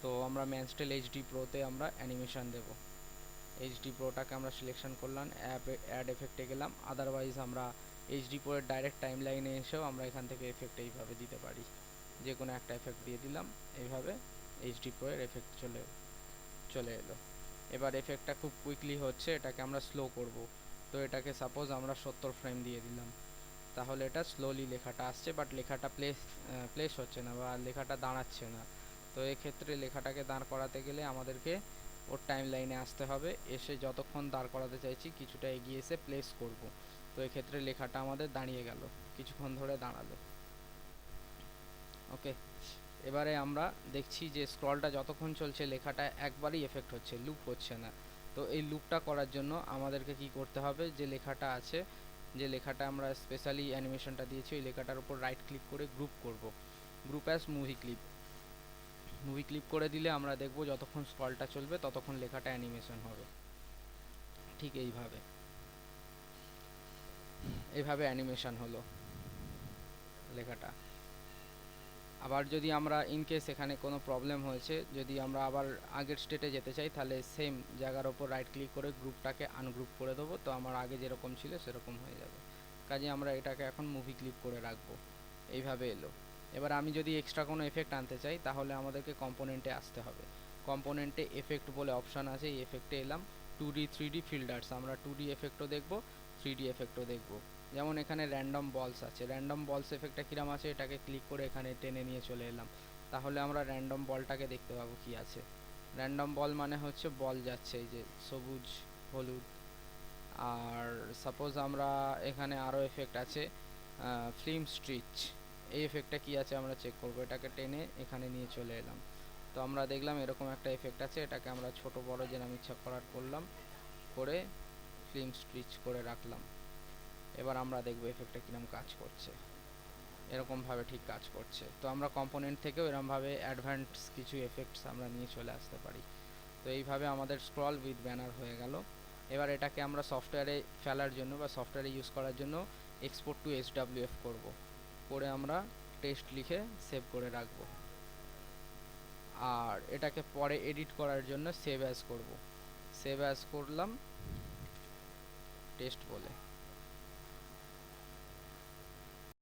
তো আমরা ম্যানস্টেল এইচডি প্রোতে আমরা অ্যানিমেশন দেব। এইচডি প্রোটাকে আমরা সিলেকশন করলাম, অ্যাড এফেক্টে গেলাম। আদারওয়াইজ আমরা এইচডি প্রোয়ের ডাইরেক্ট টাইম লাইনে এসেও আমরা এখান থেকে এফেক্ট এইভাবে দিতে পারি, যে কোনো একটা এফেক্ট দিয়ে দিলাম, এইভাবে এইচডি প্রোয়ের এফেক্ট চলে এলো। এবার এফেক্টটা খুব কুইকলি হচ্ছে, এটাকে আমরা স্লো করব। তো এটাকে সাপোজ আমরা 70 ফ্রেম দিয়ে দিলাম, তাহলে এটা স্লোলি লেখাটা আসছে, বাট লেখাটা প্লেস হচ্ছে না বা লেখাটা দাঁড়াচ্ছে না। তো এক্ষেত্রে লেখাটাকে দাঁড় করাতে গেলে আমাদেরকে ওর টাইম লাইনে আসতে হবে, এসে যতক্ষণ দাঁড় করাতে চাইছি কিছুটা এগিয়ে এসে প্লেস করব। তো এক্ষেত্রে লেখাটা আমাদের দাঁড়িয়ে গেল, কিছুক্ষণ ধরে দাঁড়ালো। ওকে, এবারে আমরা দেখছি যে স্ক্রলটা যতক্ষণ চলছে লেখাটা একবারই এফেক্ট হচ্ছে, লুপ হচ্ছে না। তো এই লুপটা করার জন্য আমাদেরকে কি করতে হবে, যে লেখাটা আছে, যে লেখাটা আমরা স্পেশালি অ্যানিমেশনটা দিয়েছি, ওই লেখাটার উপর রাইট ক্লিক করে গ্রুপ করব। গ্রুপ অ্যাজ মুভি ক্লিপ করে দিলে আমরা দেখব যতক্ষণ স্ক্রলটা চলবে ততক্ষণ লেখাটা অ্যানিমেশন হবে। ঠিক এইভাবে অ্যানিমেশন হলো লেখাটা। আবার যদি আমরা ইনকেস এখানে কোনো প্রবলেম হয়েছে, যদি আমরা আবার আগের স্টেটে যেতে চাই, তাহলে সেম জায়গার ওপর রাইট ক্লিক করে গ্রুপটাকে আনগ্রুপ করে দেবো, তো আমার আগে যেরকম ছিল সেরকম হয়ে যাবে। কাজে আমরা এটাকে এখন মুভি ক্লিপ করে রাখবো। এইভাবে এলো। এবার আমি যদি এক্সট্রা কোনো এফেক্ট আনতে চাই, তাহলে আমাদেরকে কম্পোনেন্টে আসতে হবে। কম্পোনেন্টে এফেক্ট বলে অপশান আছে, এই এফেক্টে এলাম। 2D 3D ফিল্টার্স, আমরা 2D এফেক্টও দেখবো, 3D এফেক্টও দেখবো। যেমন এখানে র্যান্ডম বলস আছে, র্যান্ডম বলস এফেক্টটা কিরম আছে, এটাকে ক্লিক করে এখানে টেনে নিয়ে চলে এলাম। তাহলে আমরা র্যান্ডম বলটাকে দেখতে পাবো কি আছে। র্যান্ডম বল মানে হচ্ছে বল যাচ্ছে, এই যে সবুজ, হলুদ। আর সাপোজ আমরা এখানে আরও এফেক্ট আছে, ফিল্ম স্ট্রিচ, এই এফেক্টটা কি আছে আমরা চেক করব। এটাকে টেনে এখানে নিয়ে চলে এলাম। তো আমরা দেখলাম এরকম একটা এফেক্ট আছে, এটাকে আমরা ছোট বড় যেরকম ইচ্ছা করার করলাম, করে ফিল্ম স্ট্রিচ করে রাখলাম। এবার আমরা দেখব এফেক্টটা কিরকম কাজ করছে। এরকমভাবে ঠিক কাজ করছে। তো আমরা কম্পোনেন্ট থেকেও এরকমভাবে অ্যাডভান্স কিছু এফেক্টস আমরা নিয়ে চলে আসতে পারি। তো এইভাবে আমাদের স্ক্রল উইথ ব্যানার হয়ে গেল। এবার এটাকে আমরা সফটওয়্যারে ফেলার জন্য বা সফটওয়্যারে ইউজ করার জন্য এক্সপোর্ট টু SWF করব, করে আমরা টেক্সট লিখে সেভ করে রাখব। আর এটাকে পরে এডিট করার জন্য সেভ অ্যাজ করব। সেভ অ্যাজ করলাম টেক্সট বলে।